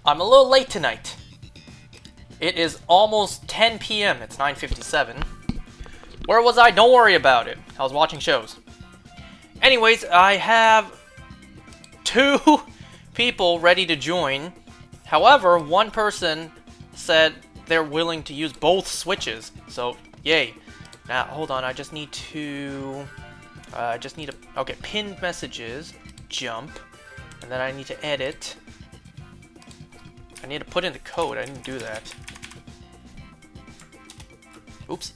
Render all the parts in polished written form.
I'm a little late tonight. It is almost 10 p.m. It's 9:57. Where was I? Don't worry about it. I was watching shows. Anyways, I have 2 people ready to join. However, one person said they're willing to use both switches. So, yay. Now, hold on. I just need to... okay, pinned messages. Jump. And then I need to edit. I need to put in the code. I didn't do that. Oops.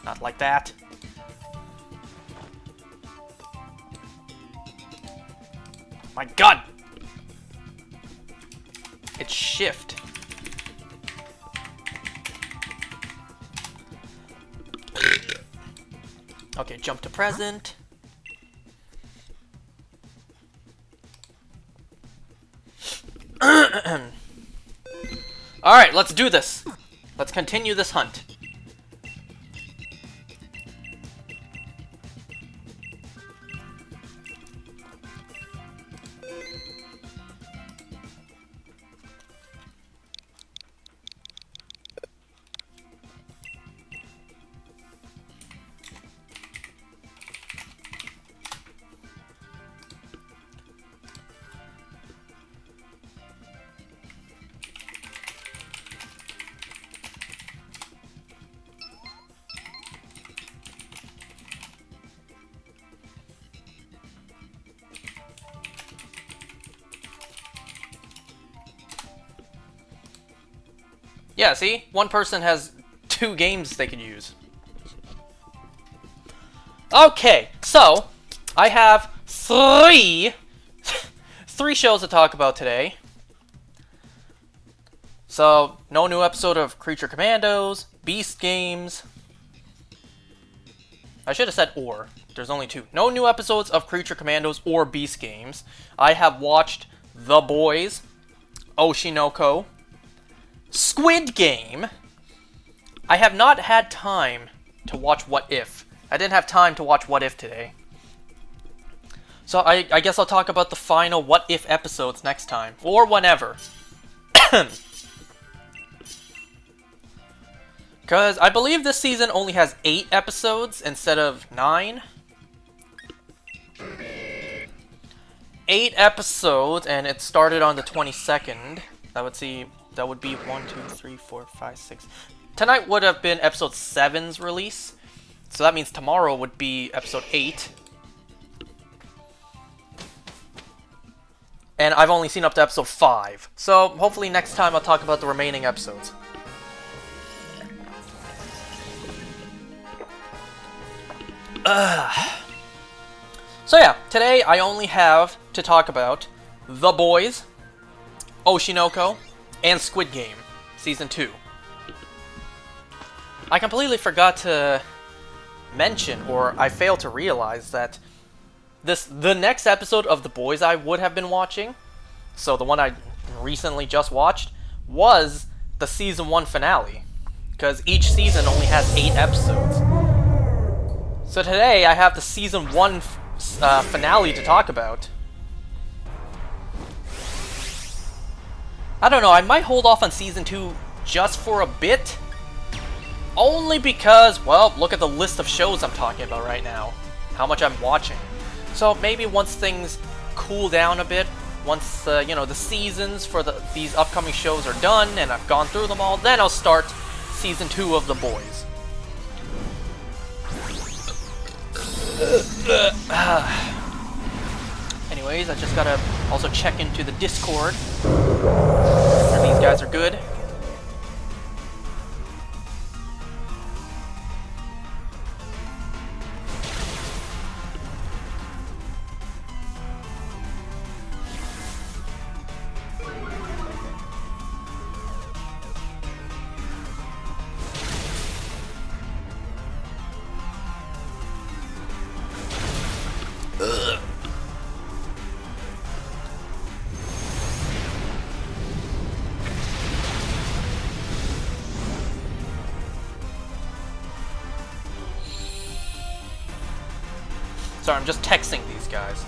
Not like that. My god! It's shift. Okay, jump to present. Alright, let's do this. Let's continue this hunt. Yeah, see? One person has 2 games they could use. Okay, so I have 3 shows to talk about today. So, no new episode of Creature Commandos, Beast Games. I should have said or. There's only 2. No new episodes of Creature Commandos or Beast Games. I have watched The Boys, Oshinoko, Squid Game. I have not had time to watch What If. I didn't have time to watch What If today. So I guess I'll talk about the final What If episodes next time. Or whenever. Because I believe this season only has 8 episodes instead of 9. 8 episodes, and it started on the 22nd. That would be 1, 2, 3, 4, 5, 6. Tonight would have been episode 7's release. So that means tomorrow would be episode 8. And I've only seen up to episode 5. So hopefully next time I'll talk about the remaining episodes. So yeah, today I only have to talk about The Boys, Oshinoko, and Squid Game, Season 2. I completely forgot to mention, or I failed to realize, that the next episode of The Boys I would have been watching, so the one I recently just watched, was the Season 1 finale. Because each season only has 8 episodes. So today I have the Season 1 finale to talk about. I don't know, I might hold off on Season 2 just for a bit. Only because, well, look at the list of shows I'm talking about right now. How much I'm watching. So maybe once things cool down a bit, once, you know, the seasons for these upcoming shows are done and I've gone through them all, then I'll start Season 2 of The Boys. Anyways, I just gotta also check into the Discord. These guys are good. Sorry, I'm just texting these guys.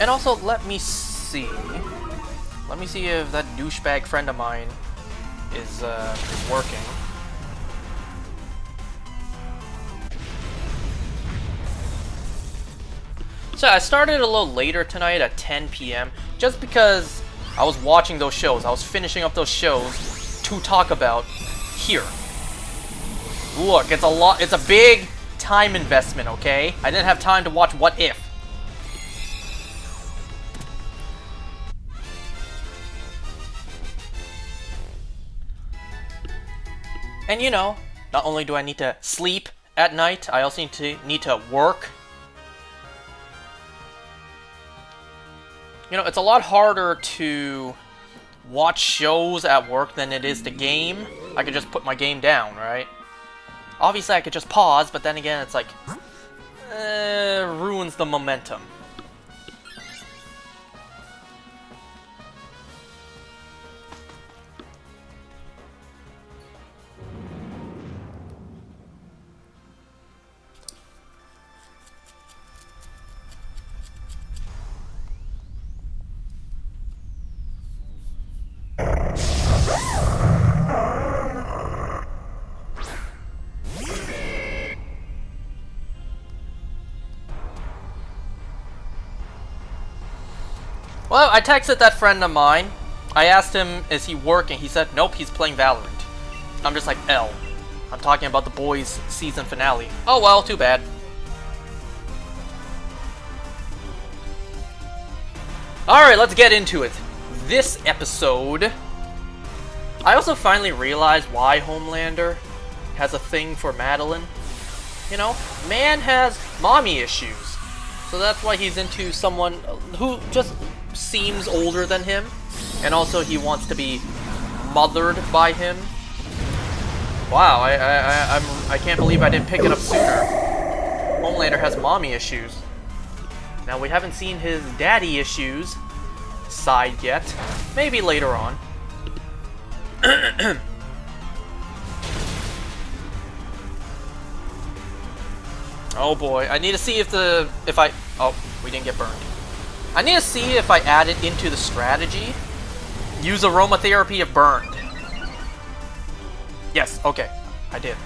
And also, let me see. Let me see if that douchebag friend of mine is working. So I started a little later tonight at 10 p.m. just because I was watching those shows. I was finishing up those shows to talk about here. Look, it's a big time investment, okay? I didn't have time to watch What If. And you know, not only do I need to sleep at night, I also need to work. You know, it's a lot harder to watch shows at work than it is to game. I could just put my game down, right? Obviously, I could just pause, but then again, it's like, ruins the momentum. Well, I texted that friend of mine. I asked him, is he working? He said, nope, he's playing Valorant. I'm just like, L. I'm talking about the boys' season finale. Oh well, too bad. Alright, let's get into it. This episode... I also finally realized why Homelander has a thing for Madeline. You know, man has mommy issues. So that's why he's into someone who just seems older than him. And also he wants to be mothered by him. Wow, I can't believe I didn't pick it up sooner. Homelander has mommy issues. Now we haven't seen his daddy issues side yet. Maybe later on. Oh boy, I need to see if oh, we didn't get burned. I need to see if I add it into the strategy. Use aromatherapy if burned. Yes, okay, I did.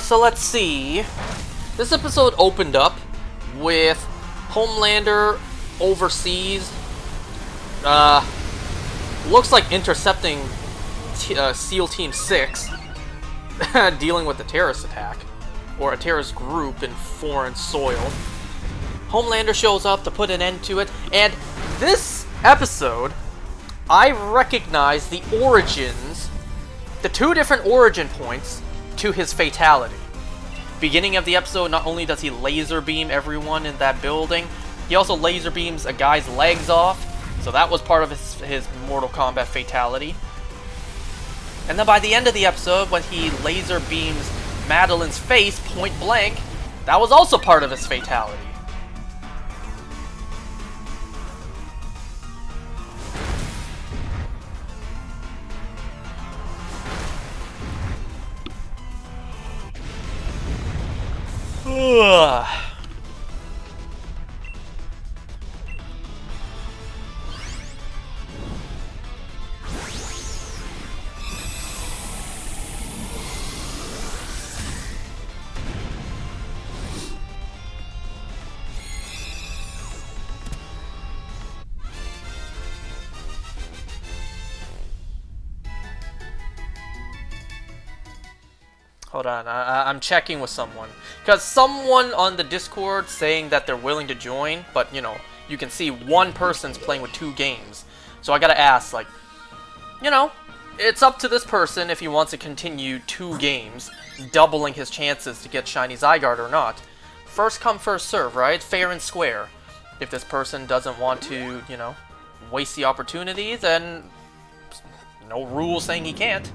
So let's see. This episode opened up with Homelander overseas. Looks like intercepting SEAL Team 6, dealing with a terrorist attack, or a terrorist group in foreign soil. Homelander shows up to put an end to it, and this episode, I recognize the origins, the two different origin points to his fatality. Beginning of the episode, not only does he laser beam everyone in that building, he also laser beams a guy's legs off, so that was part of his Mortal Kombat fatality. And then by the end of the episode, when he laser beams Madeline's face point blank, that was also part of his fatality. Ugh. Hold on, I'm checking with someone. Because someone on the Discord saying that they're willing to join, but, you know, you can see one person's playing with 2 games. So I gotta ask, like, you know, it's up to this person if he wants to continue 2 games, doubling his chances to get Shiny Zygarde or not. First come, first serve, right? Fair and square. If this person doesn't want to, you know, waste the opportunity, then no rule saying he can't.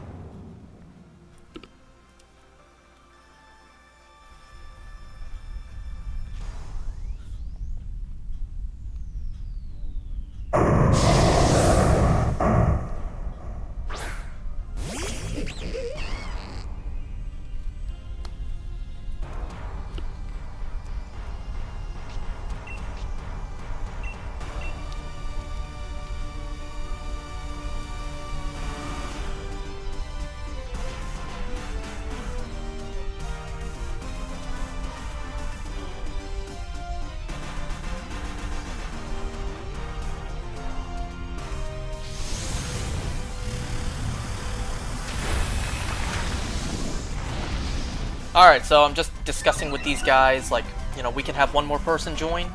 Alright, so I'm just discussing with these guys, like, you know, we can have one more person join.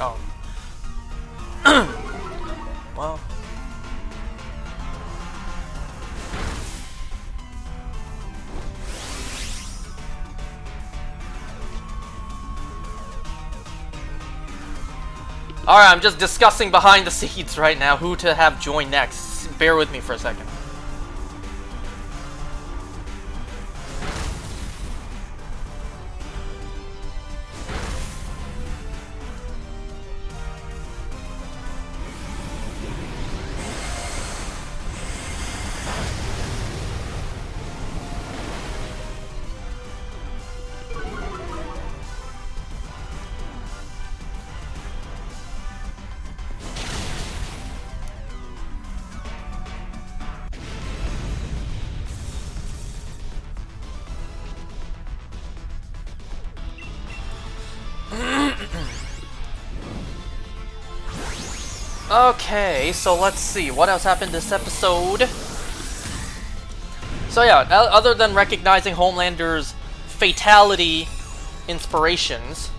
Oh. Well. Alright, I'm just discussing behind the scenes right now who to have join next. Bear with me for a second. Okay, so let's see. What else happened this episode? So yeah, other than recognizing Homelander's fatality inspirations,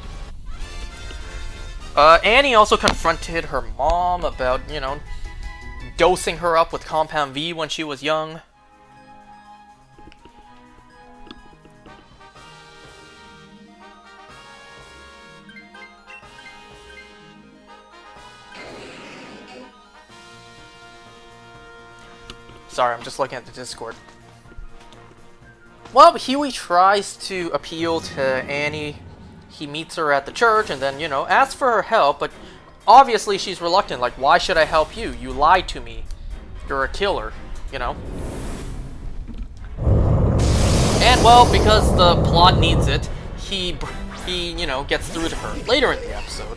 Annie also confronted her mom about, you know, dosing her up with Compound V when she was young. Sorry, I'm just looking at the Discord. Well, Huey tries to appeal to Annie. He meets her at the church and then, you know, asks for her help, but obviously she's reluctant. Like, why should I help you? You lied to me. You're a killer, you know? And, well, because the plot needs it, he you know, gets through to her later in the episode.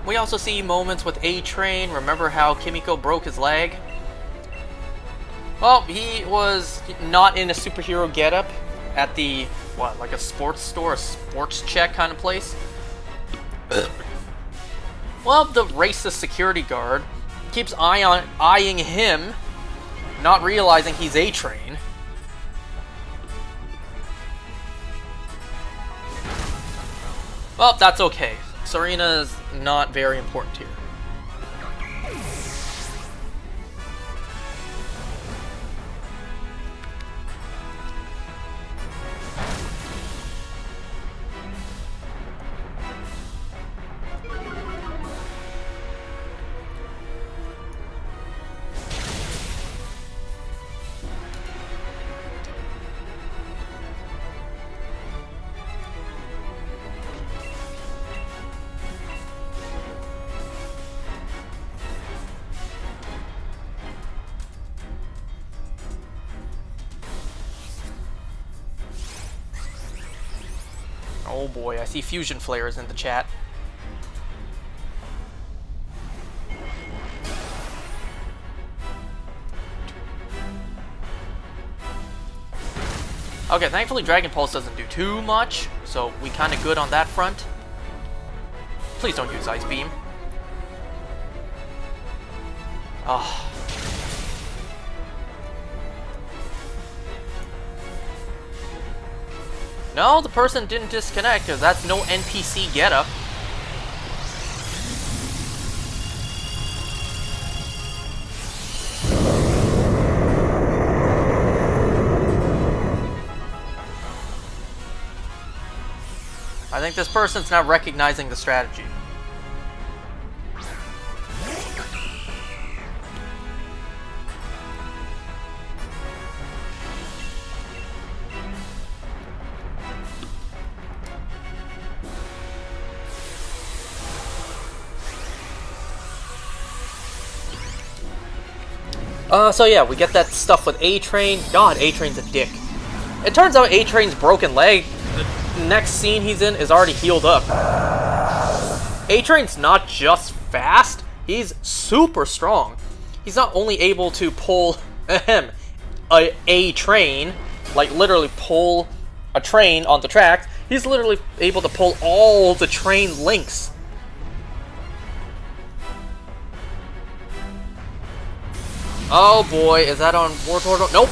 We also see moments with A-Train. Remember how Kimiko broke his leg? Well, he was not in a superhero getup at the, what, like a sports store, a sports check kind of place? Well, the racist security guard keeps eyeing him, not realizing he's A-Train. Well, that's okay. Serena's not very important here. Oh boy, I see fusion flares in the chat. Okay, thankfully Dragon Pulse doesn't do too much, so we kind of good on that front. Please don't use Ice Beam. Ah. No, the person didn't disconnect, because that's no NPC getup. I think this person's not recognizing the strategy. So yeah, we get that stuff with A-Train. God, A-Train's a dick. It turns out A-Train's broken leg, the next scene he's in, is already healed up. A-Train's not just fast, he's super strong. He's not only able to pull a train, like literally pull a train on the tracks, he's literally able to pull all the train links. Oh boy, is that on War Turtle? Nope!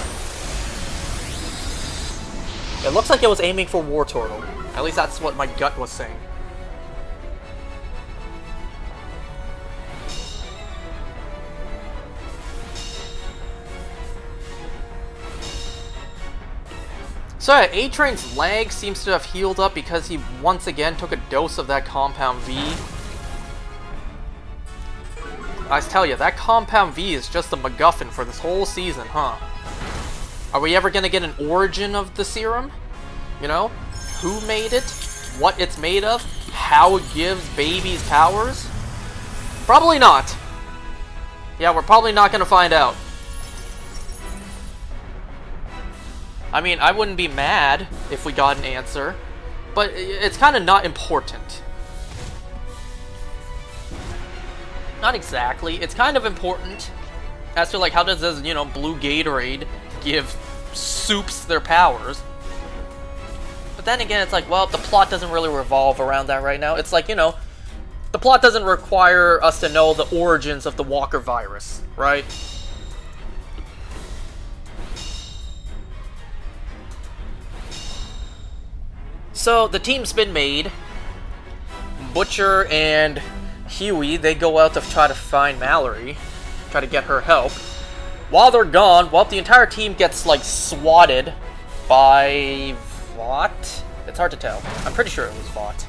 It looks like it was aiming for War Turtle. At least that's what my gut was saying. So yeah, A-Train's leg seems to have healed up because he once again took a dose of that Compound V. I tell you, that Compound V is just a MacGuffin for this whole season, huh? Are we ever gonna get an origin of the serum? You know? Who made it? What it's made of? How it gives babies powers? Probably not. Yeah, we're probably not gonna find out. I mean, I wouldn't be mad if we got an answer, but it's kind of not important. Not exactly. It's kind of important as to, like, how does this, you know, blue Gatorade give soups their powers? But then again, it's like, well, the plot doesn't really revolve around that right now. It's like, you know, the plot doesn't require us to know the origins of the Walker virus, right? So, the team's been made. Butcher and Huey, they go out to try to find Mallory, try to get her help. While they're gone, well, the entire team gets, like, swatted by Vought? It's hard to tell. I'm pretty sure it was Vought.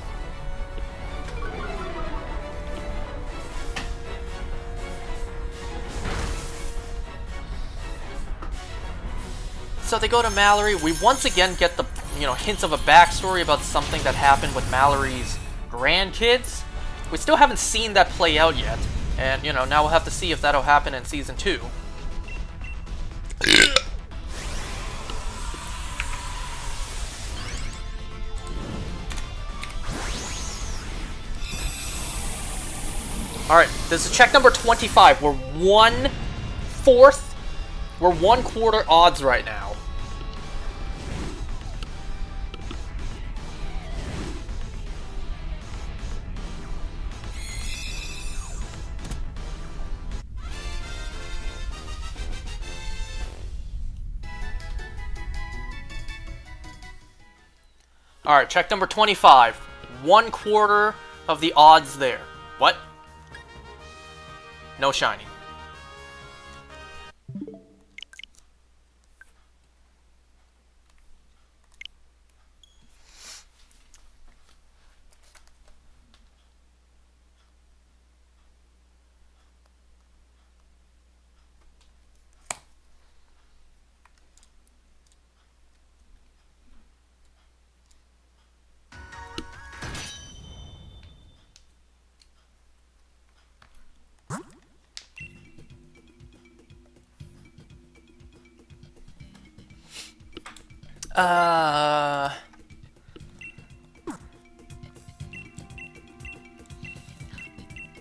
So they go to Mallory. We once again get the, you know, hints of a backstory about something that happened with Mallory's grandkids. We still haven't seen that play out yet, and, you know, now we'll have to see if that'll happen in Season 2. Alright, this is check number 25. We're 1/4. We're 1/4 odds right now. Alright, check number 25. 1/4 of the odds there. What? No shiny.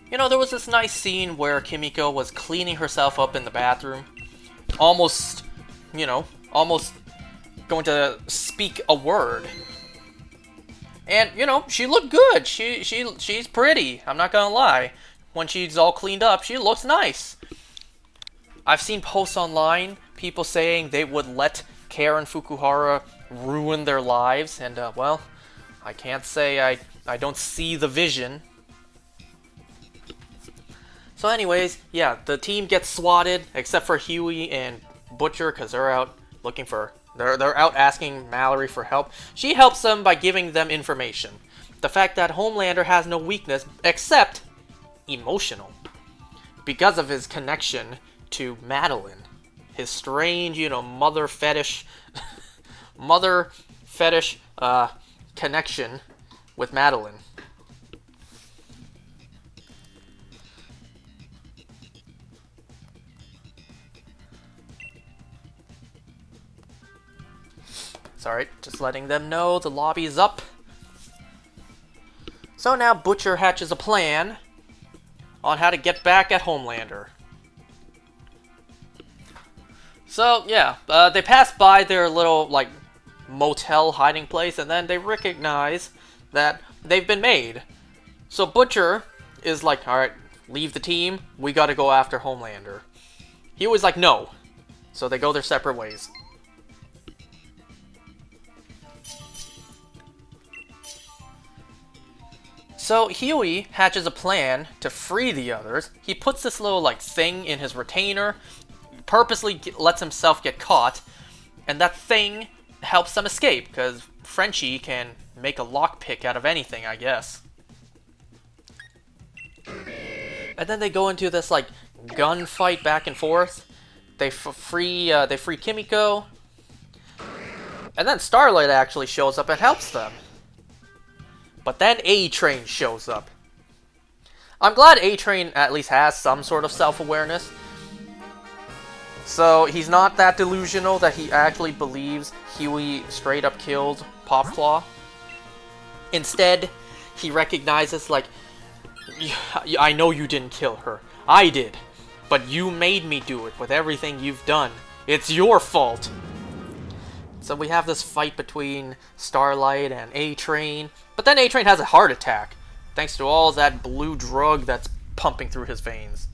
You know, there was this nice scene where Kimiko was cleaning herself up in the bathroom. Almost, you know, almost going to speak a word. And, you know, she looked good. She's pretty. I'm not gonna lie. When she's all cleaned up, she looks nice. I've seen posts online, people saying they would let Karen Fukuhara ruin their lives, and, well, I can't say I don't see the vision. So anyways, yeah, the team gets swatted, except for Huey and Butcher, because they're out looking for They're out asking Mallory for help. She helps them by giving them information. The fact that Homelander has no weakness except emotional. Because of his connection to Madeline. His strange, mother fetish connection with Madeline. Sorry, just letting them know the lobby is up. So now Butcher hatches a plan on how to get back at Homelander. So, yeah, they pass by their little, motel hiding place, and then they recognize that they've been made. So Butcher is like, alright, leave the team, we gotta go after Homelander. He was like, no. So they go their separate ways. So Huey hatches a plan to free the others. He puts this little, thing in his retainer, purposely lets himself get caught, and that thing helps them escape, because Frenchie can make a lockpick out of anything, I guess. And then they go into this, gunfight back and forth. They free Kimiko. And then Starlight actually shows up and helps them. But then A-Train shows up. I'm glad A-Train at least has some sort of self-awareness. So he's not that delusional that he actually believes Huey straight up killed Popclaw. Instead, he recognizes, I know you didn't kill her. I did. But you made me do it with everything you've done. It's your fault. So we have this fight between Starlight and A-Train. But then A-Train has a heart attack, thanks to all that blue drug that's pumping through his veins.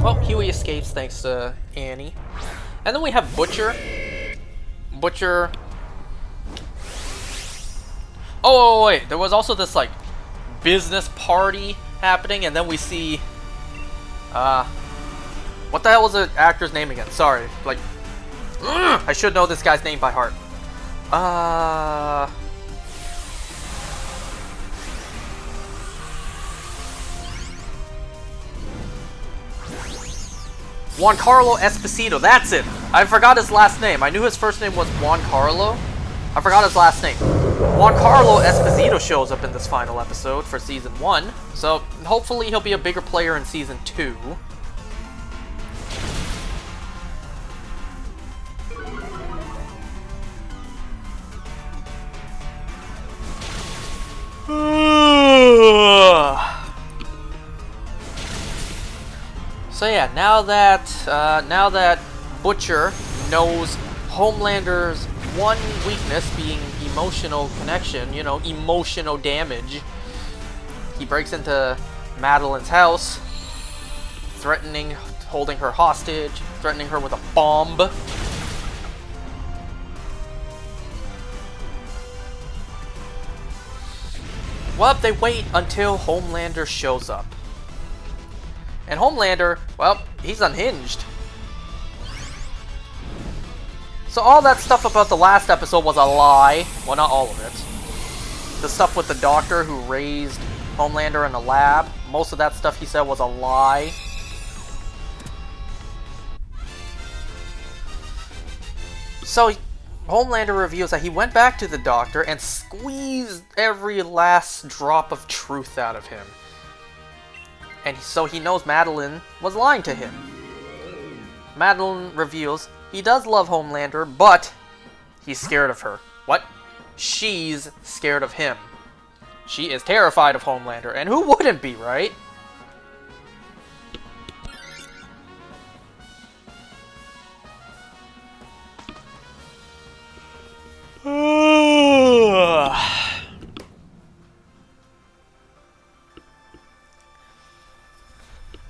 Well, Huey escapes thanks to Annie. And then we have Butcher. Oh, wait, there was also this, business party happening, and then we see, what the hell was the actor's name again? Sorry, I should know this guy's name by heart. Juan Carlo Esposito, that's it! I forgot his last name. I knew his first name was Juan Carlo. I forgot his last name. Juan Carlo Esposito shows up in this final episode for Season 1, so hopefully he'll be a bigger player in Season 2. So yeah, now that Butcher knows Homelander's one weakness being emotional connection, emotional damage, he breaks into Madeline's house, holding her hostage, threatening her with a bomb. Well, they wait until Homelander shows up. And Homelander, well, he's unhinged. So all that stuff about the last episode was a lie. Well, not all of it. The stuff with the doctor who raised Homelander in a lab, most of that stuff he said was a lie. So Homelander reveals that he went back to the doctor and squeezed every last drop of truth out of him. And so he knows Madeline was lying to him. Madeline reveals he does love Homelander, but he's scared of her. What? She's scared of him. She is terrified of Homelander, and who wouldn't be, right?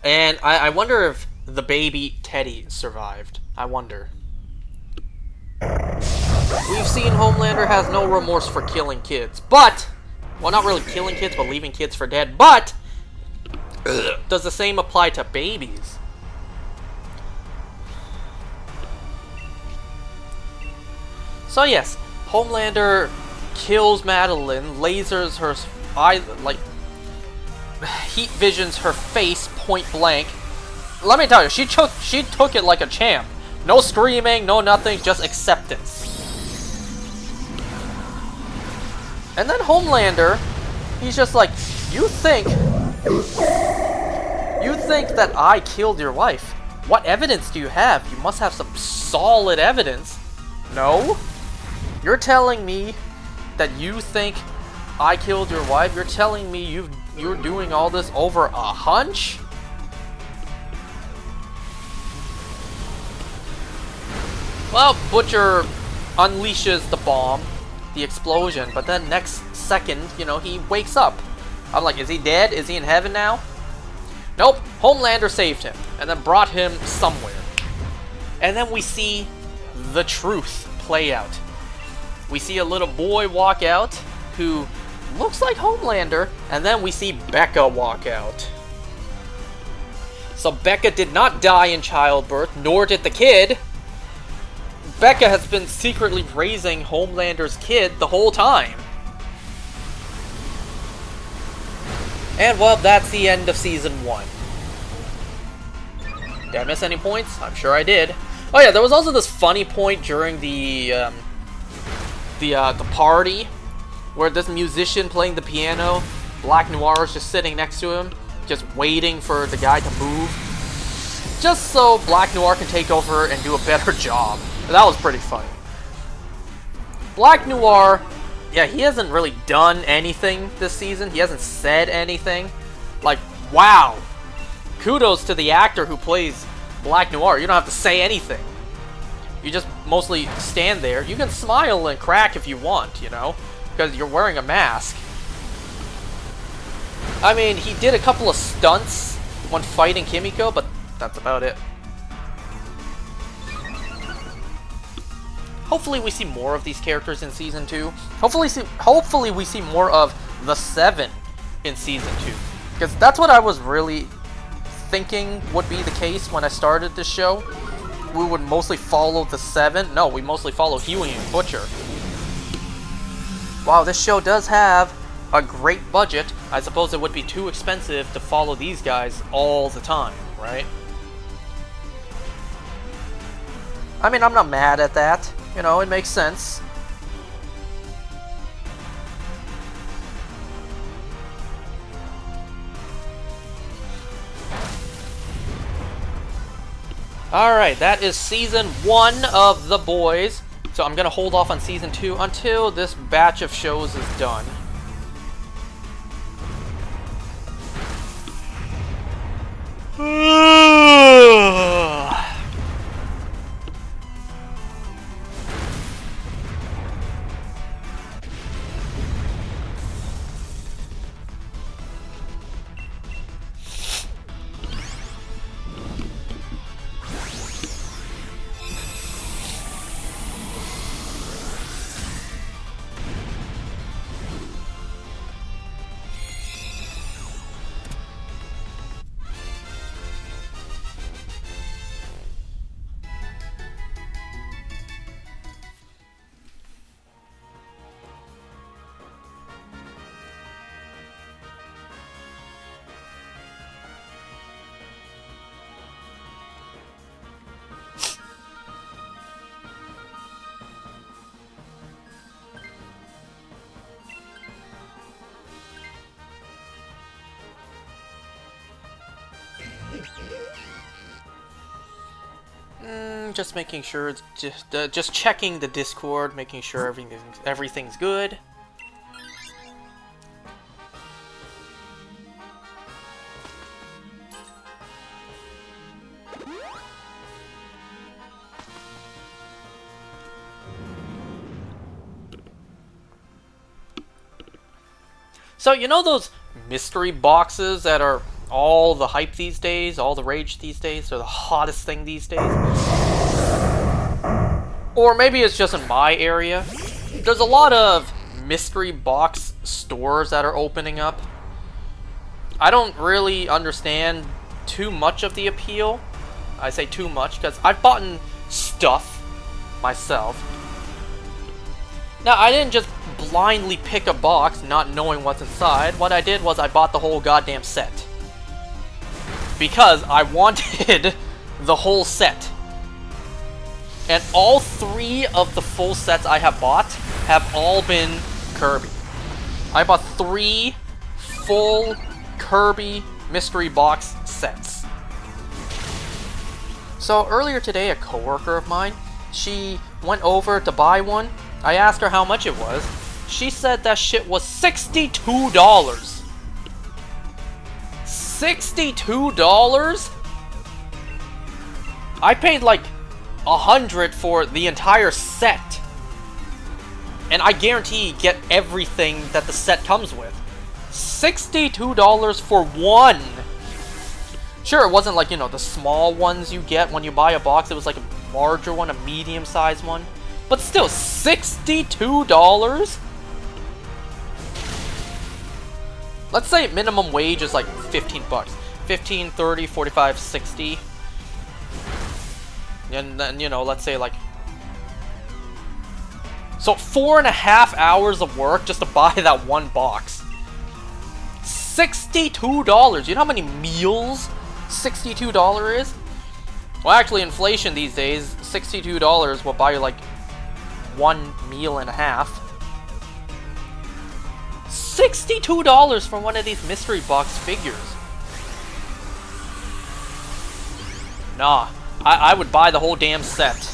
And I wonder if the baby Teddy survived. I wonder. We've seen Homelander has no remorse for killing kids, but... Well, not really killing kids, but leaving kids for dead, but... Does the same apply to babies? So yes, Homelander kills Madeline, lasers her eye, like heat visions her face point blank. Let me tell you, she took it like a champ. No screaming, no nothing, just acceptance. And then Homelander, he's just like, you think that I killed your wife? What evidence do you have? You must have some solid evidence. No? You're telling me that you think I killed your wife? You're telling me you're doing all this over a hunch? Well, Butcher unleashes the bomb, the explosion, but then next second, you know, he wakes up. I'm like, is he dead? Is he in heaven now? Nope, Homelander saved him, and then brought him somewhere. And then we see the truth play out. We see a little boy walk out, who looks like Homelander, and then we see Becca walk out. So Becca did not die in childbirth, nor did the kid. Becca has been secretly raising Homelander's kid the whole time. And well, that's the end of Season 1. Did I miss any points? I'm sure I did. Oh yeah, there was also this funny point during the party, where this musician playing the piano, Black Noir is just sitting next to him, just waiting for the guy to move, just so Black Noir can take over and do a better job. That was pretty funny. Black Noir, yeah, he hasn't really done anything this season. He hasn't said anything. Like, wow. Kudos to the actor who plays Black Noir. You don't have to say anything. You just mostly stand there. You can smile and crack if you want, you know, because you're wearing a mask. I mean, he did a couple of stunts when fighting Kimiko, but that's about it. Hopefully we see more of these characters in Season 2. Hopefully we see more of the 7 in Season 2. Because that's what I was really thinking would be the case when I started this show. We would mostly follow the 7. No, we mostly follow Huey and Butcher. Wow, this show does have a great budget. I suppose it would be too expensive to follow these guys all the time, right? I mean, I'm not mad at that. You know, it makes sense. Alright, that is Season 1 of The Boys. So I'm gonna hold off on Season 2 until this batch of shows is done. Just making sure, just checking the Discord, making sure everything's good. So, you know those mystery boxes that are all the hype these days, all the rage these days, or the hottest thing these days? Or maybe it's just in my area. There's a lot of mystery box stores that are opening up. I don't really understand too much of the appeal. I say too much because I've bought stuff myself. Now, I didn't just blindly pick a box, not knowing what's inside. What I did was I bought the whole goddamn set. Because I wanted the whole set. And all 3 of the full sets I have bought have all been Kirby. I bought 3 full Kirby mystery box sets. So earlier today, a coworker of mine, she went over to buy one. I asked her how much it was. She said that shit was $62. $62? I paid like $100 for the entire set. And I guarantee you get everything that the set comes with. $62 for one! Sure, it wasn't like, you know, the small ones you get when you buy a box. It was like a larger one, a medium-sized one. But still, $62? Let's say minimum wage is like 15 bucks. 15, 30, 45, 60. And then, you know, let's say like... So 4.5 hours of work just to buy that one box. $62! You know how many meals $62 is? Well, actually, inflation these days, $62 will buy you like 1 meal and a half. $62 for one of these mystery box figures. Nah, I would buy the whole damn set.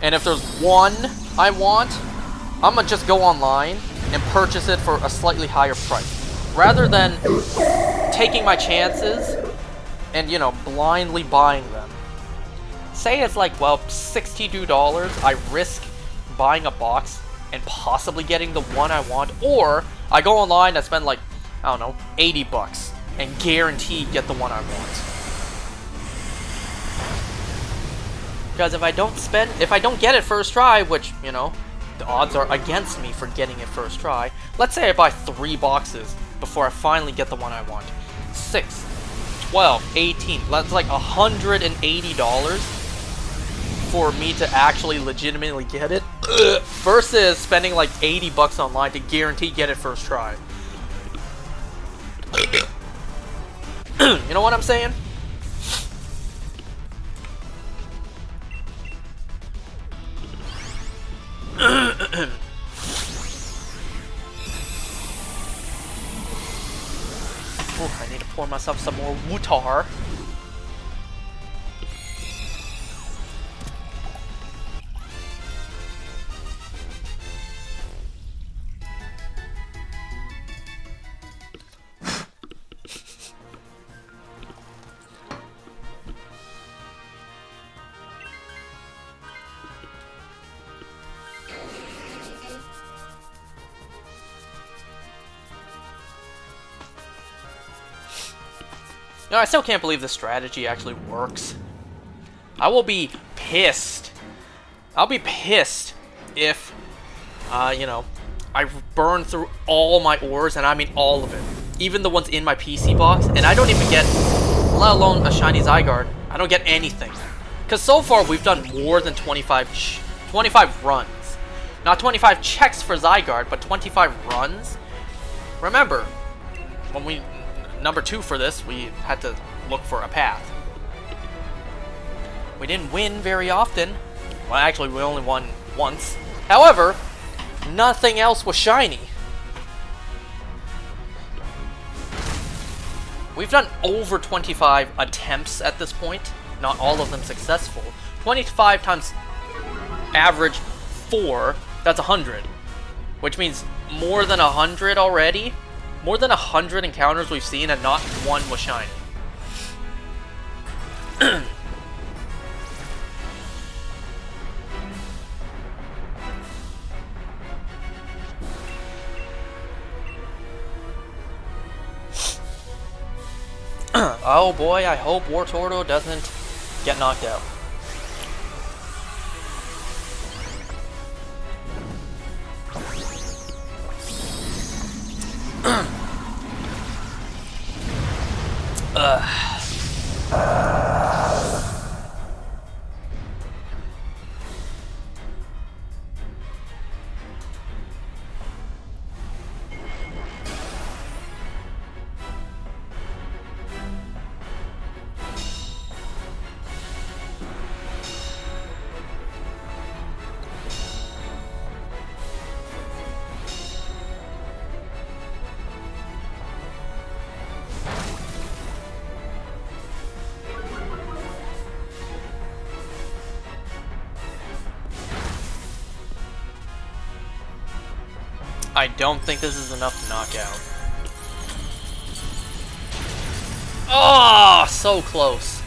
And if there's one I want, I'm gonna just go online and purchase it for a slightly higher price. Rather than taking my chances and, you know, blindly buying them. Say it's like, well, $62, I risk buying a box and possibly getting the one I want, or I go online and spend like, I don't know, 80 bucks and guarantee get the one I want. Because if I don't get it first try, which, you know, the odds are against me for getting it first try. Let's say I buy 3 boxes before I finally get the one I want. 6, 12, 18, that's like $180 for me to actually legitimately get it. Versus spending like 80 bucks online to guarantee get it first try. You know what I'm saying? Ooh, I need to pour myself some more water. No, I still can't believe this strategy actually works. I will be pissed. I'll be pissed if, you know, I burn through all my ores, and I mean all of it. Even the ones in my PC box, and I don't even get, let alone a shiny Zygarde, I don't get anything. Because so far, we've done more than 25 runs. Not 25 checks for Zygarde, but 25 runs. Remember, when we... Number 2 for this, we had to look for a path. We didn't win very often. Well, actually, we only won once. However, nothing else was shiny. We've done over 25 attempts at this point. Not all of them successful. 25 times average 4, that's 100. Which means more than 100 already. More than 100 encounters we've seen and not one was shiny. Oh boy, I hope Wartortle doesn't get knocked out. I don't think this is enough to knock out. Oh, so close.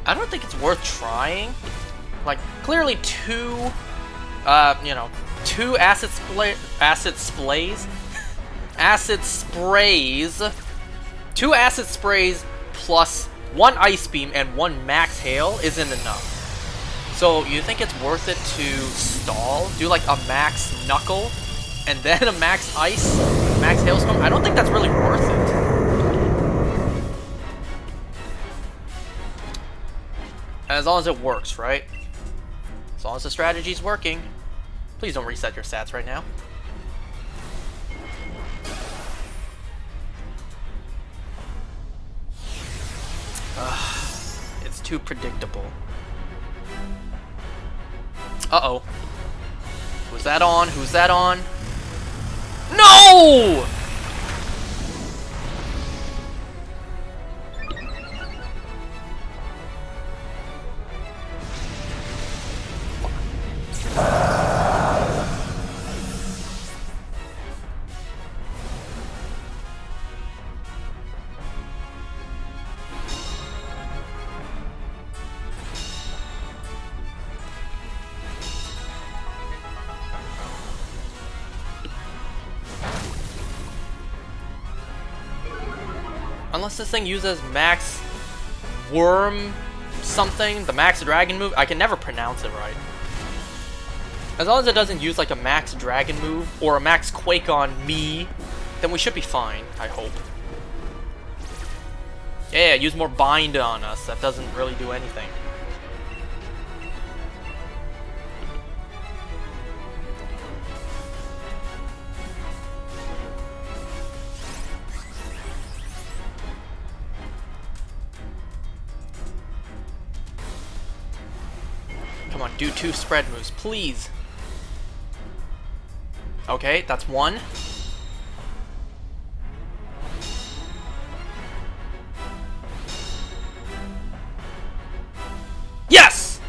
I don't think it's worth trying. Like, clearly two acid sprays, two acid sprays plus one ice beam and one max hail isn't enough. So you think it's worth it to stall, do like a max knuckle, and then a max ice, max hailstorm? I don't think that's really worth it. As long as it works, right? As long as the strategy's working. Please don't reset your stats right now. It's too predictable. Uh-oh. Who's that on? Who's that on? No! Unless this thing uses max worm something, the max dragon move, I can never pronounce it right. As long as it doesn't use like a max dragon move or a max quake on me, then we should be fine, I hope. Yeah, use more bind on us. That doesn't really do anything. Come on, do two spread moves, please. Okay, that's one. Yes!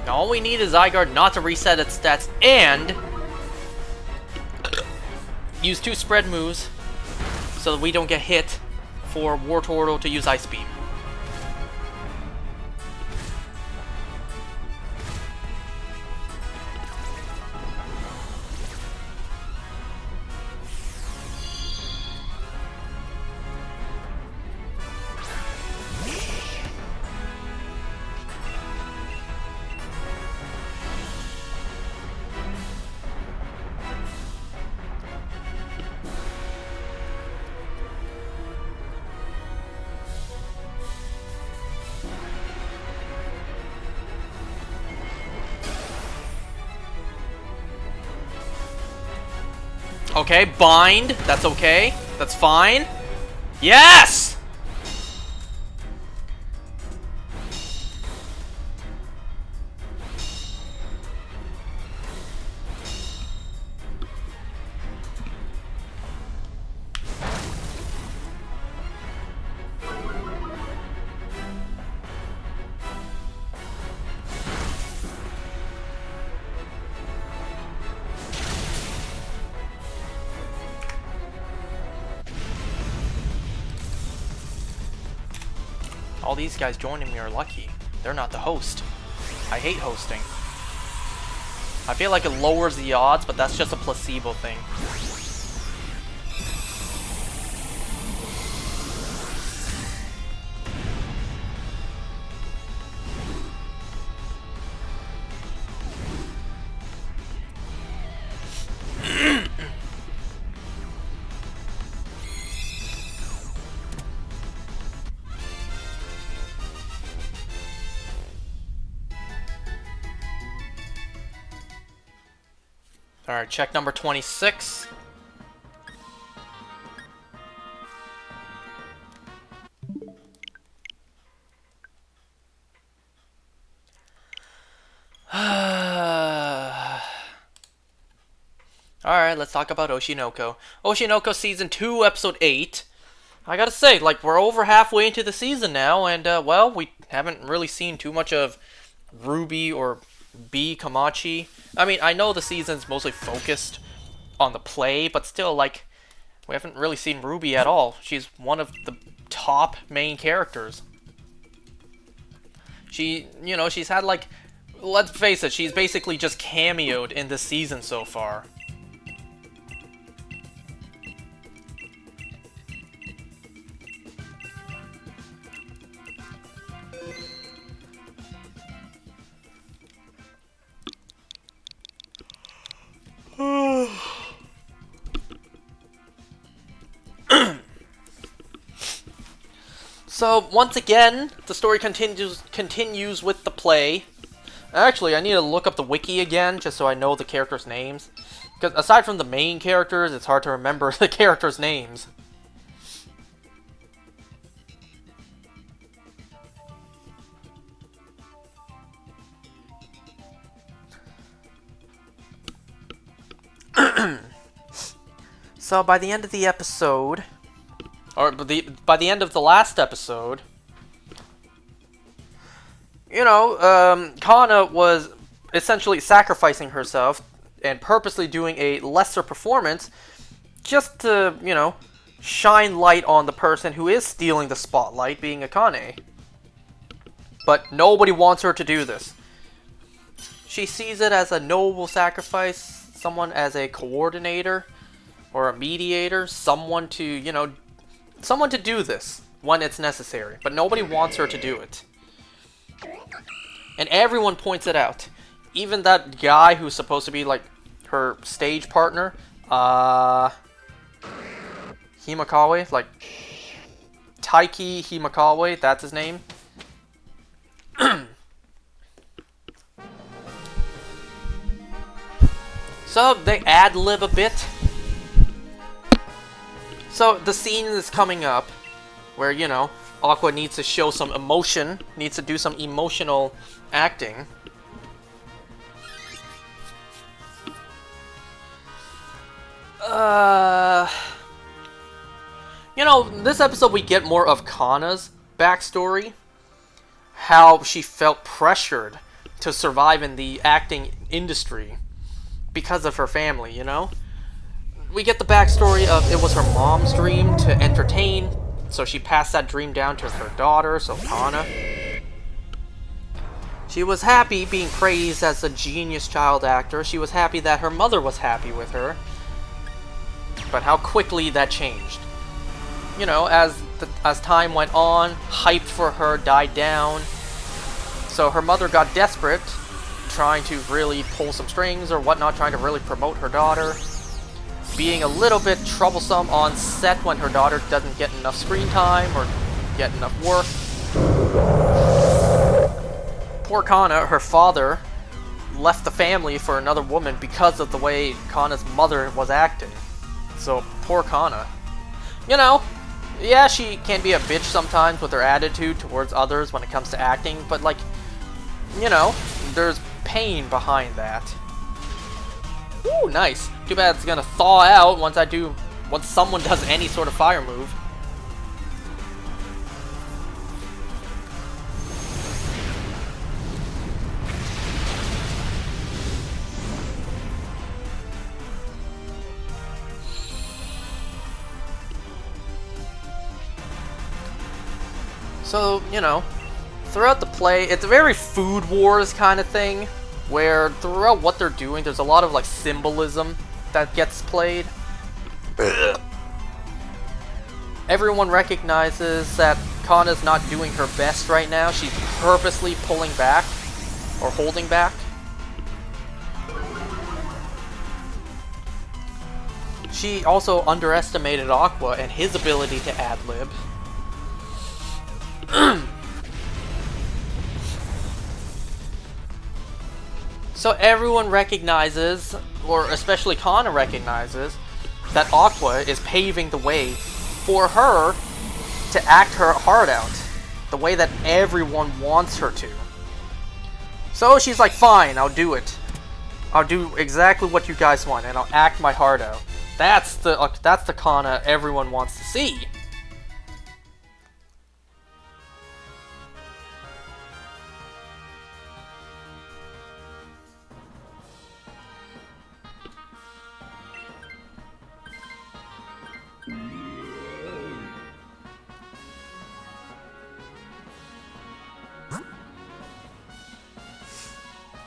Now all we need is Zygarde not to reset its stats and use two spread moves so that we don't get hit for Wartortle to use Ice Beam. Okay, bind. That's okay. That's fine. Yes! All these guys joining me are lucky. They're not the host. I hate hosting. I feel like it lowers the odds, but that's just a placebo thing. Alright, check number 26. Alright, let's talk about Oshinoko. Oshinoko Season 2, Episode 8. I gotta say, like, we're over halfway into the season now, and, well, we haven't really seen too much of Ruby or B. Kamachi. I mean, I know the season's mostly focused on the play, but still, like, we haven't really seen Ruby at all. She's one of the top main characters. She's had, like, let's face it, she's basically just cameoed in this season so far. So, once again, the story continues with the play. Actually, I need to look up the wiki again, just so I know the characters' names. Because aside from the main characters, it's hard to remember the characters' names. So, by the end of the episode... Or by the end of the last episode, Kana was essentially sacrificing herself and purposely doing a lesser performance just to, shine light on the person who is stealing the spotlight, being Akane. But nobody wants her to do this. She sees it as a noble sacrifice, someone as a coordinator or a mediator, someone to, someone to do this when it's necessary, but nobody wants her to do it. And everyone points it out. Even that guy who's supposed to be, like, her stage partner, Himakawa, like, Taiki Himakawa, that's his name. So, they ad-lib a bit. So, the scene is coming up where, Aqua needs to show some emotion, needs to do some emotional acting. This episode we get more of Kana's backstory. How she felt pressured to survive in the acting industry because of her family, We get the backstory of it was her mom's dream to entertain, so she passed that dream down to her daughter, so Kana. She was happy being praised as a genius child actor. She was happy that her mother was happy with her. But how quickly that changed. As time went on, hype for her died down. So her mother got desperate, trying to really pull some strings or whatnot, trying to really promote her daughter. Being a little bit troublesome on set when her daughter doesn't get enough screen time or get enough work. Poor Kana, her father, left the family for another woman because of the way Kana's mother was acting. So, poor Kana. Yeah, she can be a bitch sometimes with her attitude towards others when it comes to acting, but there's pain behind that. Ooh, nice. Too bad it's gonna thaw out once someone does any sort of fire move. So, throughout the play, it's a very Food Wars kind of thing, where throughout what they're doing, there's a lot of, like, symbolism that gets played. Everyone recognizes that Kana's not doing her best right now. She's purposely pulling back, or holding back. She also underestimated Aqua and his ability to ad-lib. So everyone recognizes, or especially Kana recognizes, that Aqua is paving the way for her to act her heart out, the way that everyone wants her to. So she's like, fine, I'll do it. I'll do exactly what you guys want, and I'll act my heart out. That's the Kana everyone wants to see.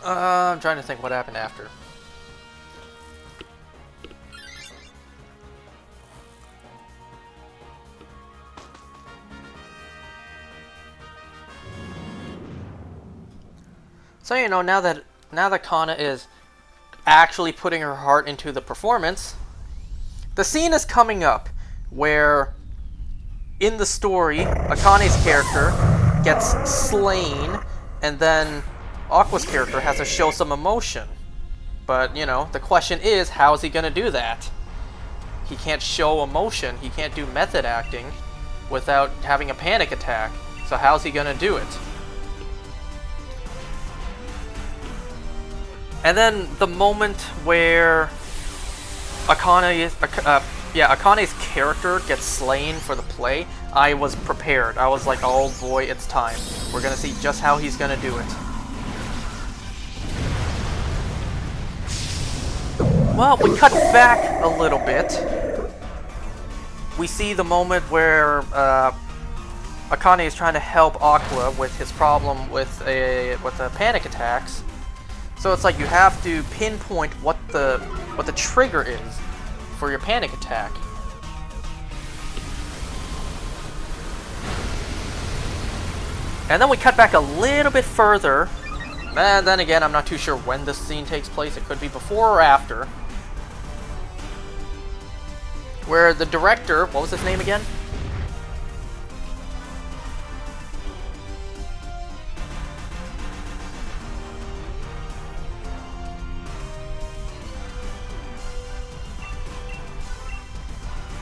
I'm trying to think what happened after. So, you know, now that Kana is actually putting her heart into the performance, the scene is coming up where in the story Akane's character gets slain, and then Aqua's character has to show some emotion. But, you know, the question is, how is he going to do that? He can't show emotion, he can't do method acting without having a panic attack. So how's he going to do it? And then the moment where Akane's character gets slain for the play, I was prepared. I was like, oh boy, it's time. We're going to see just how he's going to do it. Well, we cut back a little bit. We see the moment where Akane is trying to help Aqua with his problem with the panic attacks. So it's like you have to pinpoint what the trigger is for your panic attack. And then we cut back a little bit further. And then again, I'm not too sure when this scene takes place. It could be before or after. Where the director, what was his name again?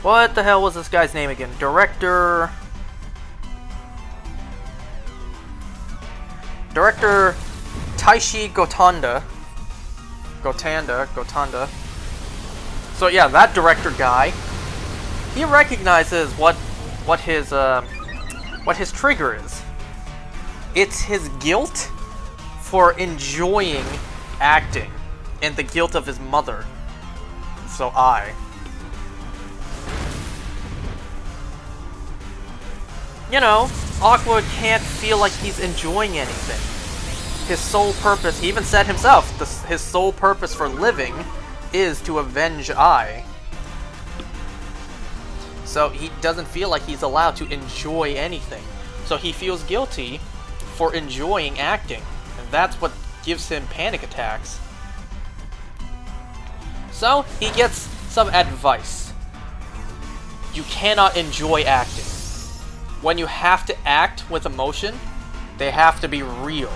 What the hell was this guy's name again? Director Taishi Gotanda. So yeah, that director guy, he recognizes what his trigger is. It's his guilt for enjoying acting and the guilt of his mother. So you know, Aqua can't feel like he's enjoying anything. His sole purpose, he even said himself, his sole purpose for living is to avenge Ai. So he doesn't feel like he's allowed to enjoy anything. So he feels guilty for enjoying acting. And that's what gives him panic attacks. So he gets some advice. You cannot enjoy acting. When you have to act with emotion, they have to be real.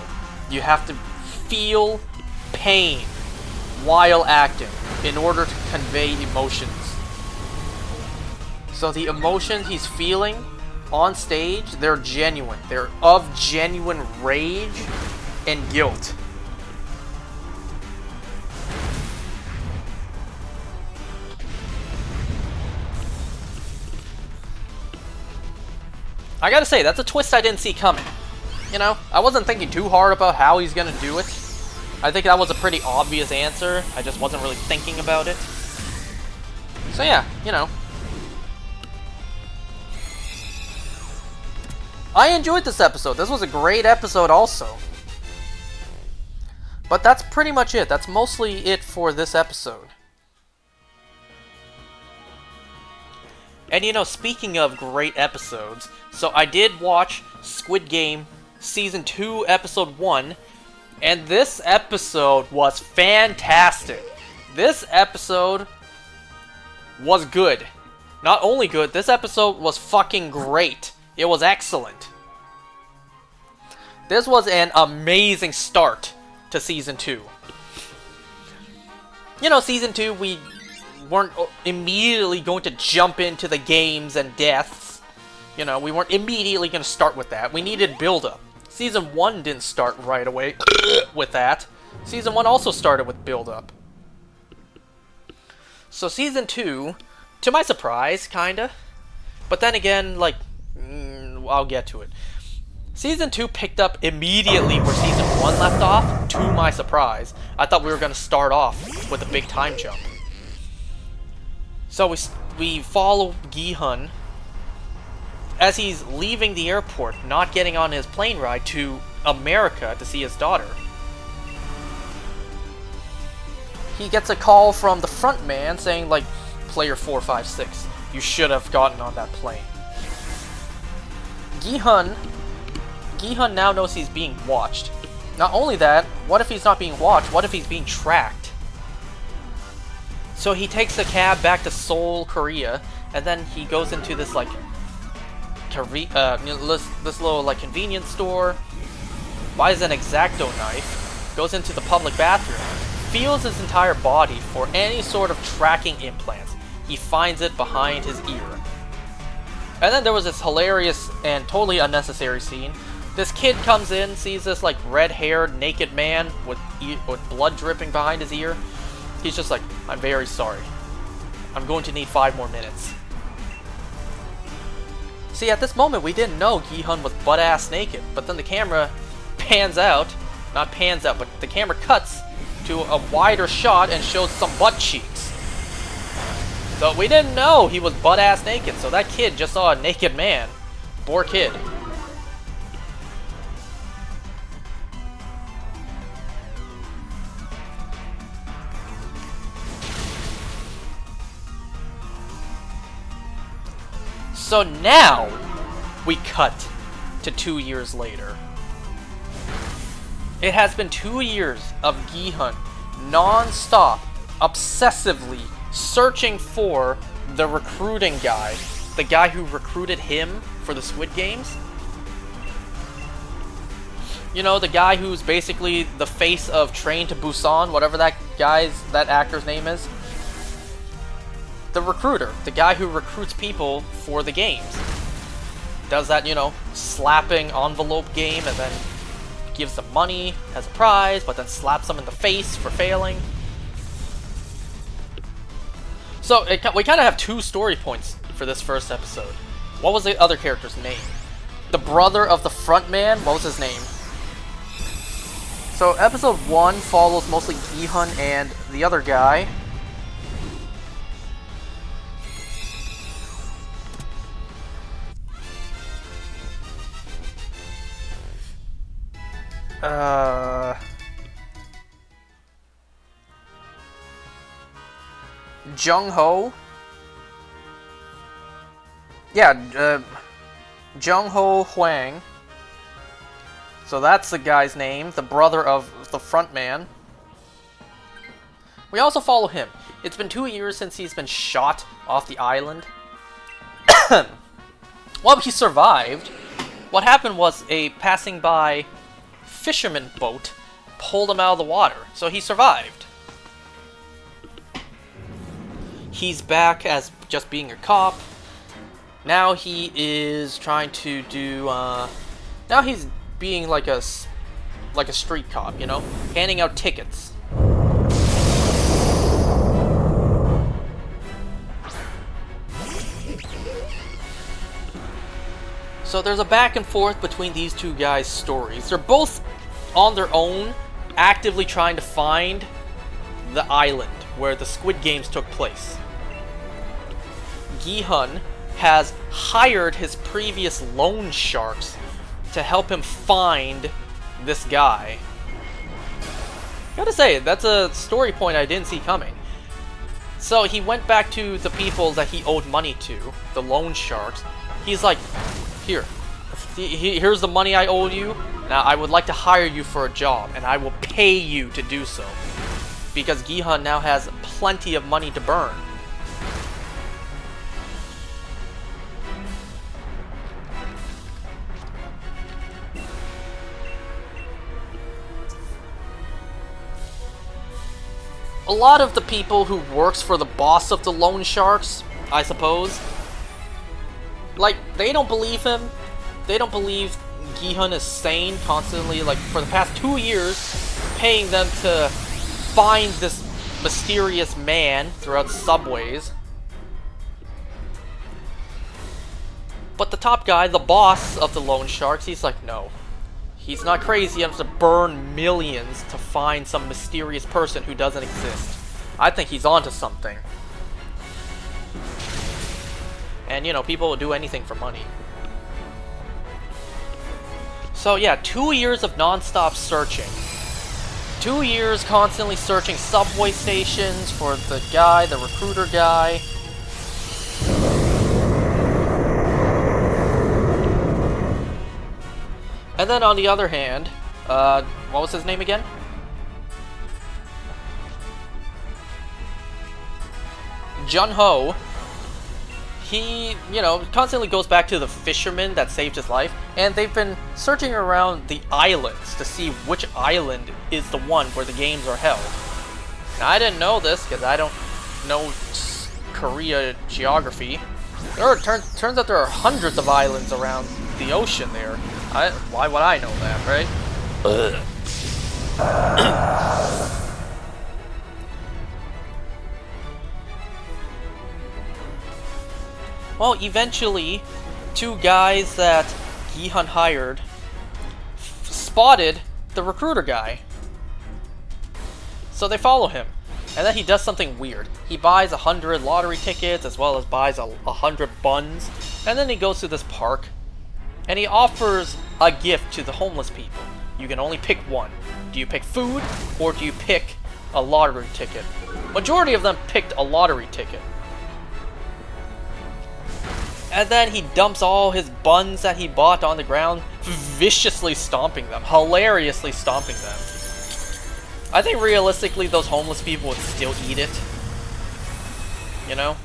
You have to feel pain while acting in order to convey emotions. So the emotions he's feeling on stage, they're genuine. They're of genuine rage and guilt. I gotta say, that's a twist I didn't see coming. You know, I wasn't thinking too hard about how he's gonna do it. I think that was a pretty obvious answer. I just wasn't really thinking about it. So yeah, you know. I enjoyed this episode. This was a great episode also. But that's pretty much it. That's mostly it for this episode. And you know, speaking of great episodes, so I did watch Squid Game Season 2, Episode 1, and this episode was fantastic. This episode was good. Not only good, this episode was fucking great. It was excellent. This was an amazing start to Season 2. You know, Season 2, we weren't immediately going to jump into the games and deaths. You know, we weren't immediately going to start with that. We needed build-up. Season 1 didn't start right away with that. Season 1 also started with build-up. So Season 2, to my surprise, kinda. But then again, like, I'll get to it. Season 2 picked up immediately where Season 1 left off, to my surprise. I thought we were going to start off with a big time jump. So we follow Gi-hun as he's leaving the airport, not getting on his plane ride to America to see his daughter. He gets a call from the front man saying, like, player 456, you should have gotten on that plane. Gi-hun now knows he's being watched. Not only that, what if he's not being watched? What if he's being tracked? So he takes a cab back to Seoul, Korea, and then he goes into this like this little like convenience store, buys an X-Acto knife, goes into the public bathroom, feels his entire body for any sort of tracking implants. He finds it behind his ear. And then there was this hilarious and totally unnecessary scene. This kid comes in, sees this like red-haired naked man with blood dripping behind his ear. He's just like, I'm very sorry. I'm going to need 5 more minutes. See, at this moment, we didn't know Gi-hun was butt-ass naked, but then the camera pans out, not pans out, but the camera cuts to a wider shot and shows some butt cheeks. So we didn't know he was butt-ass naked, so that kid just saw a naked man. Poor kid. So now, we cut to 2 years later. It has been 2 years of Gi-hun non-stop, obsessively searching for the recruiting guy. The guy who recruited him for the Squid Games. You know, the guy who's basically the face of Train to Busan, whatever that actor's name is. The recruiter, the guy who recruits people for the games. Does that, you know, slapping envelope game and then gives them money as a prize, but then slaps them in the face for failing. So we kind of have 2 story points for this first episode. What was the other character's name? The brother of the front man, what was his name? So episode 1 follows mostly Gi-hun and the other guy. Jung-ho. Yeah, Jung-ho Hwang. So that's the guy's name, the brother of the front man. We also follow him. It's been 2 years since he's been shot off the island. Well, he survived. What happened was a passing by fisherman boat pulled him out of the water, so he survived. He's back as just being a cop. Now he is trying to do, now he's being like a street cop, you know? Handing out tickets. So there's a back and forth between these 2 guys' stories. They're both on their own, actively trying to find the island where the Squid Games took place. Gi-hun has hired his previous loan sharks to help him find this guy. Gotta say, that's a story point I didn't see coming. So he went back to the people that he owed money to, the loan sharks. He's like, here's the money I owe you. Now I would like to hire you for a job, and I will pay you to do so. Because Gi-hun now has plenty of money to burn. A lot of the people who works for the boss of the loan sharks, I suppose, like, they don't believe him. They don't believe Gi-hun is sane constantly. Like, for the past 2 years, paying them to find this mysterious man throughout subways. But the top guy, the boss of the loan sharks, he's like, no. He's not crazy enough to burn millions to find some mysterious person who doesn't exist. I think he's onto something. And, you know, people will do anything for money. So, yeah, 2 years of non-stop searching. 2 years constantly searching subway stations for the guy, the recruiter guy. And then on the other hand, what was his name again? Jun-Ho. He, you know, constantly goes back to the fisherman that saved his life, and they've been searching around the islands to see which island is the one where the games are held. Now, I didn't know this because I don't know Korea geography. Turns out there are hundreds of islands around the ocean there. Why would I know that, right? Well, eventually, 2 guys that Gi-hun hired spotted the recruiter guy. So they follow him. And then he does something weird. He buys 100 lottery tickets as well as buys 100 buns. And then he goes to this park. And he offers a gift to the homeless people. You can only pick one. Do you pick food or do you pick a lottery ticket? Majority of them picked a lottery ticket. And then he dumps all his buns that he bought on the ground, viciously stomping them, hilariously stomping them. I think realistically those homeless people would still eat it. You know?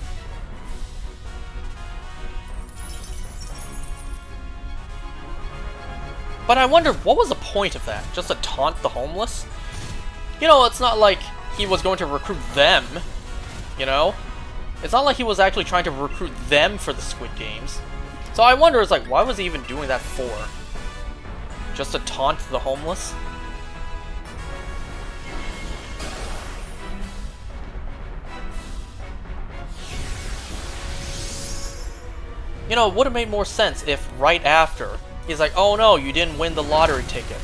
But I wonder, what was the point of that? Just to taunt the homeless? You know, it's not like he was going to recruit them, you know? It's not like he was actually trying to recruit them for the Squid Games. So I wonder, it's like, why was he even doing that for? Just to taunt the homeless? You know, it would have made more sense if right after, he's like, oh no, you didn't win the lottery ticket.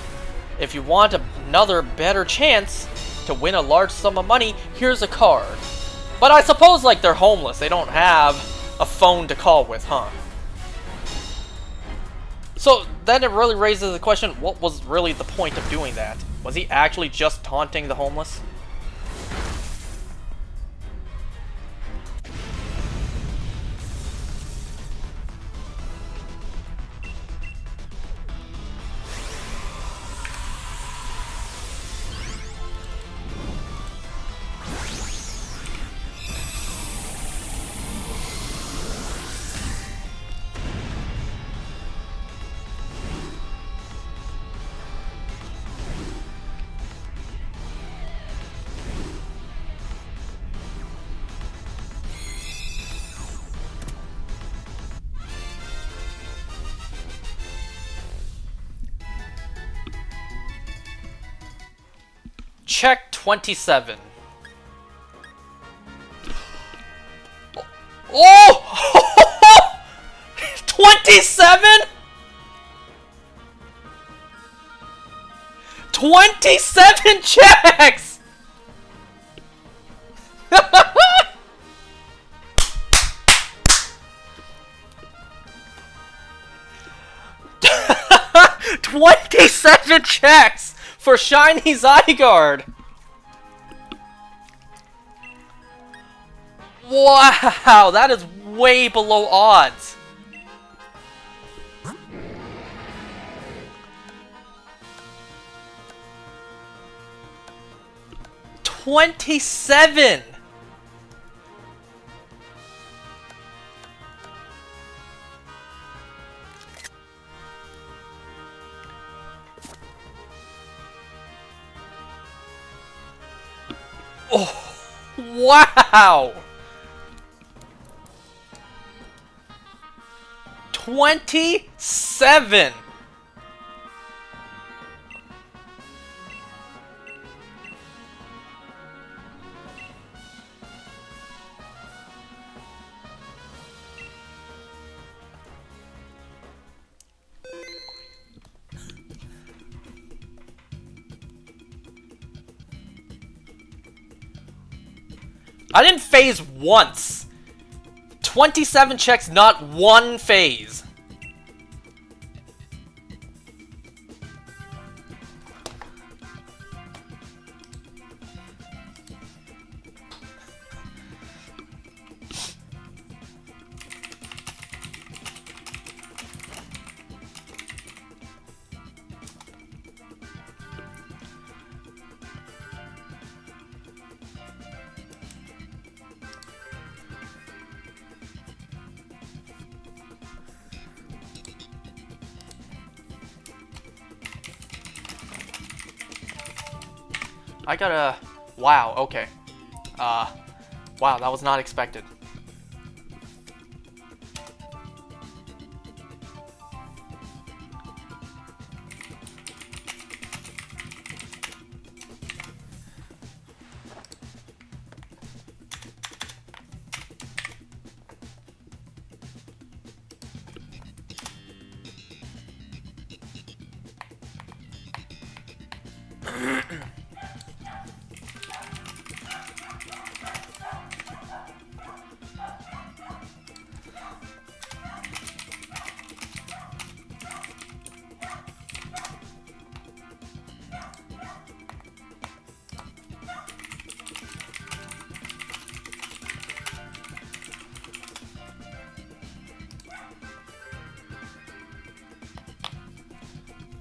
If you want another better chance to win a large sum of money, here's a card. But I suppose, like, they're homeless. They don't have a phone to call with, huh? So then it really raises the question, what was really the point of doing that? Was he actually just taunting the homeless? Check 27. Oh! 27? 27 checks! $27 checks for shiny Zygarde! Wow, that is way below odds. $27! Oh, wow! 27! I didn't phase once. 27 checks, not one phase. I got a... Wow, okay. Wow, that was not expected.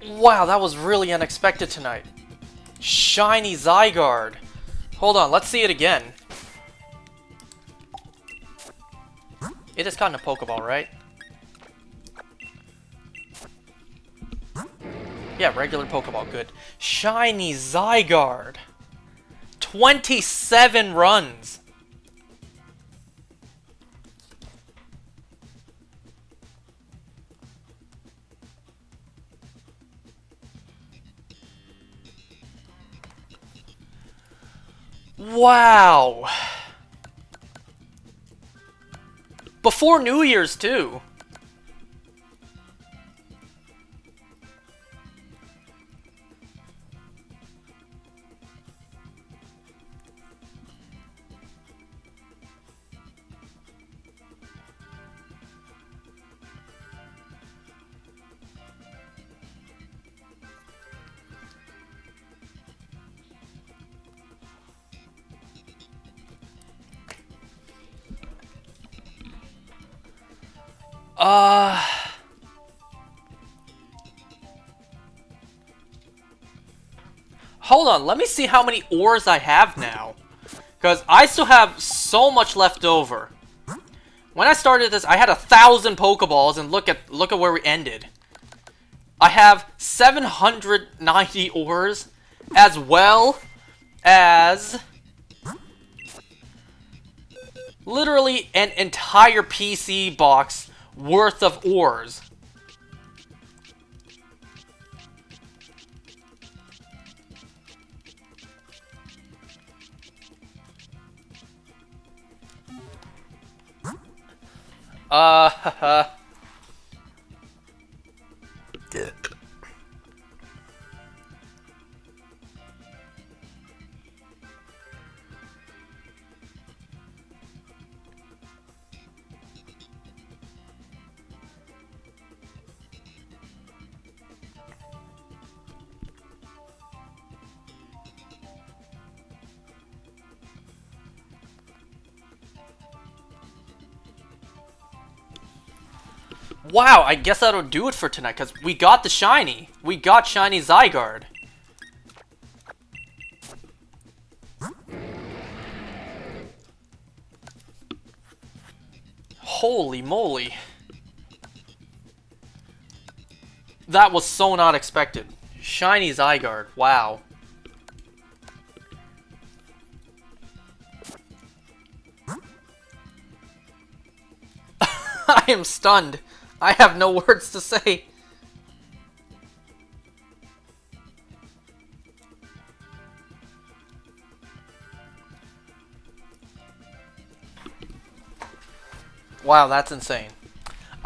Wow, that was really unexpected tonight. Shiny Zygarde. Hold on, let's see it again. It has gotten a Pokeball, right? Yeah, regular Pokeball, good. Shiny Zygarde. 27 runs. Wow. Before New Year's, too. Hold on, let me see how many ores I have now. Because I still have so much left over. When I started this, I had 1,000 Pokeballs, and look at where we ended. I have 790 ores, as well as literally an entire PC box worth of ores. Wow, I guess that'll do it for tonight, because we got the shiny. We got shiny Zygarde. Holy moly. That was so not expected. Shiny Zygarde, wow. I am stunned. I have no words to say. Wow, that's insane.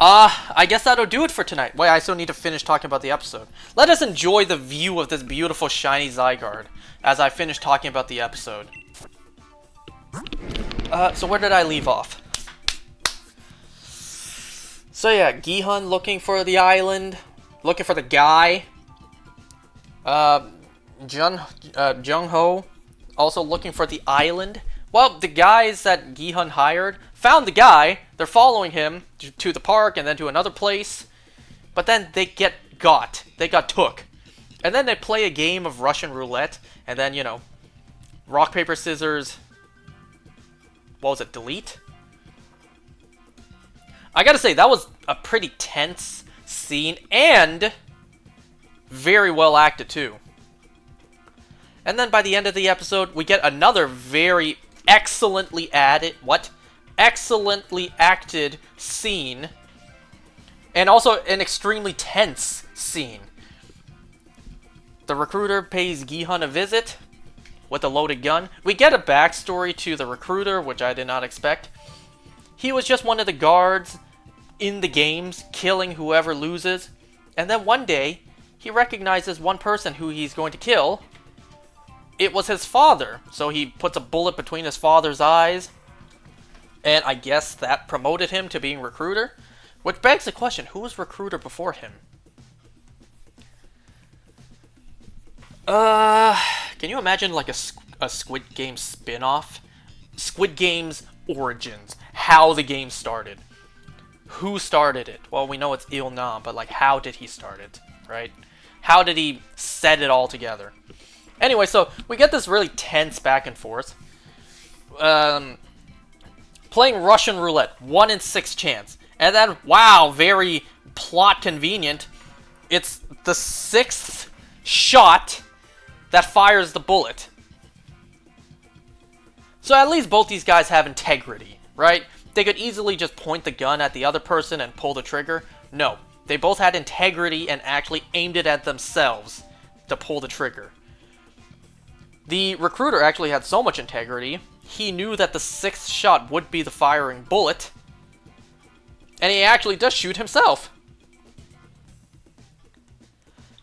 I guess that'll do it for tonight. Wait, I still need to finish talking about the episode. Let us enjoy the view of this beautiful shiny Zygarde as I finish talking about the episode. So where did I leave off? So yeah, Gi-hun looking for the island, looking for the guy. Jung-ho also looking for the island. Well, the guys that Gi-hun hired found the guy. They're following him to the park and then to another place. But then they got took. And then they play a game of Russian roulette. And then, you know, rock, paper, scissors. What was it? Delete? I gotta say, that was a pretty tense scene. And very well acted, too. And then by the end of the episode, we get another very excellently acted scene. And also an extremely tense scene. The recruiter pays Gi-hun a visit with a loaded gun. We get a backstory to the recruiter, which I did not expect. He was just one of the guards in the games, killing whoever loses. And then one day, he recognizes one person who he's going to kill. It was his father. So he puts a bullet between his father's eyes. And I guess that promoted him to being recruiter. Which begs the question, who was recruiter before him? Can you imagine like a Squid Game spin-off? Squid Game's origins. How the game started. Who started it? Well, we know it's Il Nam, but like how did he start it, right? How did he set it all together? Anyway, so we get this really tense back and forth. Playing Russian roulette, 1 in 6 chance. And then, wow, very plot convenient. It's the 6th shot that fires the bullet. So at least both these guys have integrity, right? They could easily just point the gun at the other person and pull the trigger. No, they both had integrity and actually aimed it at themselves to pull the trigger. The recruiter actually had so much integrity, he knew that the 6th shot would be the firing bullet. And he actually does shoot himself.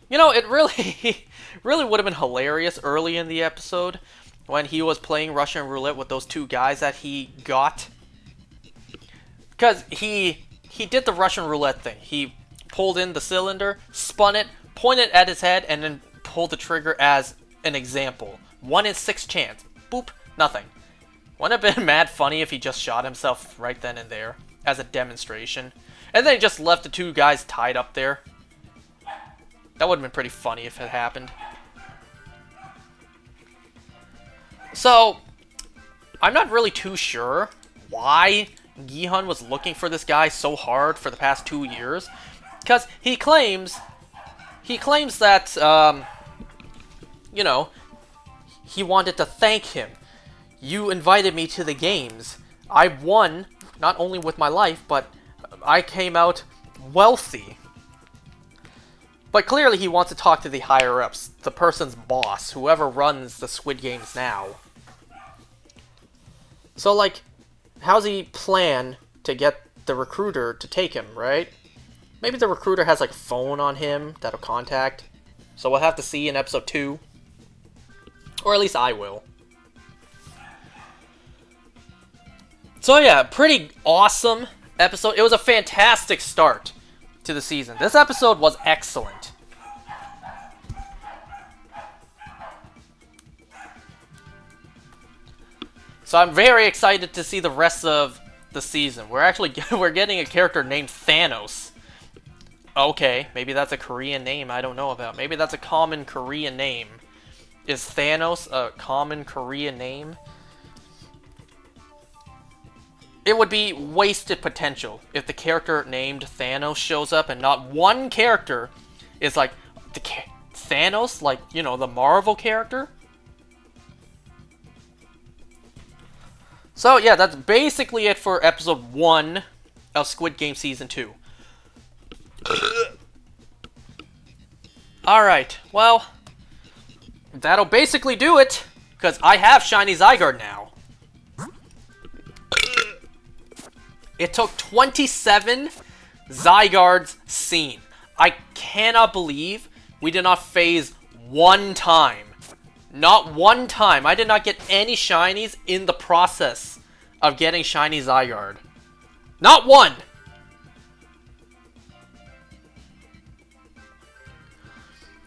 You know, it really, really would have been hilarious early in the episode when he was playing Russian roulette with those 2 guys that he got. Because he did the Russian roulette thing. He pulled in the cylinder, spun it, pointed at his head, and then pulled the trigger as an example. 1 in 6 chance. Boop. Nothing. Wouldn't it have been mad funny if he just shot himself right then and there as a demonstration? And then he just left the 2 guys tied up there. That would have been pretty funny if it happened. So, I'm not really too sure why Gi-hun was looking for this guy so hard for the past 2 years. Because he claims that, you know, he wanted to thank him. You invited me to the games. I won, not only with my life, but I came out wealthy. But clearly he wants to talk to the higher-ups, the person's boss, whoever runs the Squid Games now. So, like, how's he plan to get the recruiter to take him, right? Maybe the recruiter has, like, phone on him that'll contact. So we'll have to see in episode 2. Or at least I will. So yeah, pretty awesome episode. It was a fantastic start to the season. This episode was excellent. So I'm very excited to see the rest of the season. We're getting a character named Thanos. Okay, maybe that's a Korean name I don't know about. Maybe that's a common Korean name. Is Thanos a common Korean name? It would be wasted potential if the character named Thanos shows up and not one character is like Thanos, like, you know, the Marvel character. So yeah, that's basically it for episode 1 of Squid Game Season 2. Alright, well, that'll basically do it, because I have Shiny Zygarde now. It took 27 Zygardes seen. I cannot believe we did not phase one time. Not one time. I did not get any shinies in the process of getting shiny Zygarde. Not one!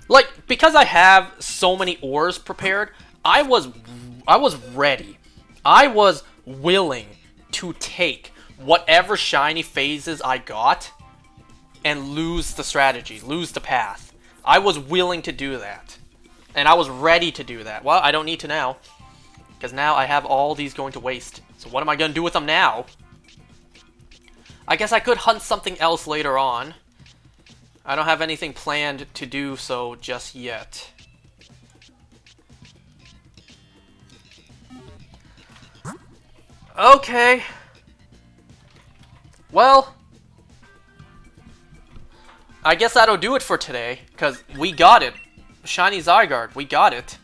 Like, because I have so many ores prepared, I was ready. I was willing to take whatever shiny phases I got and lose the strategy, lose the path. I was willing to do that. And I was ready to do that. Well, I don't need to now. Because now I have all these going to waste. So what am I going to do with them now? I guess I could hunt something else later on. I don't have anything planned to do so just yet. Okay. Well, I guess that'll do it for today, because we got it. Shiny Zygarde, we got it.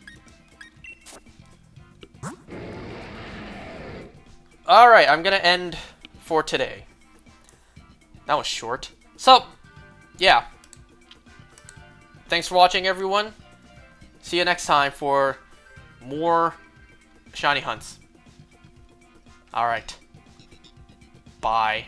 Alright, I'm gonna end for today. That was short. So, yeah. Thanks for watching, everyone. See you next time for more shiny hunts. Alright. Bye.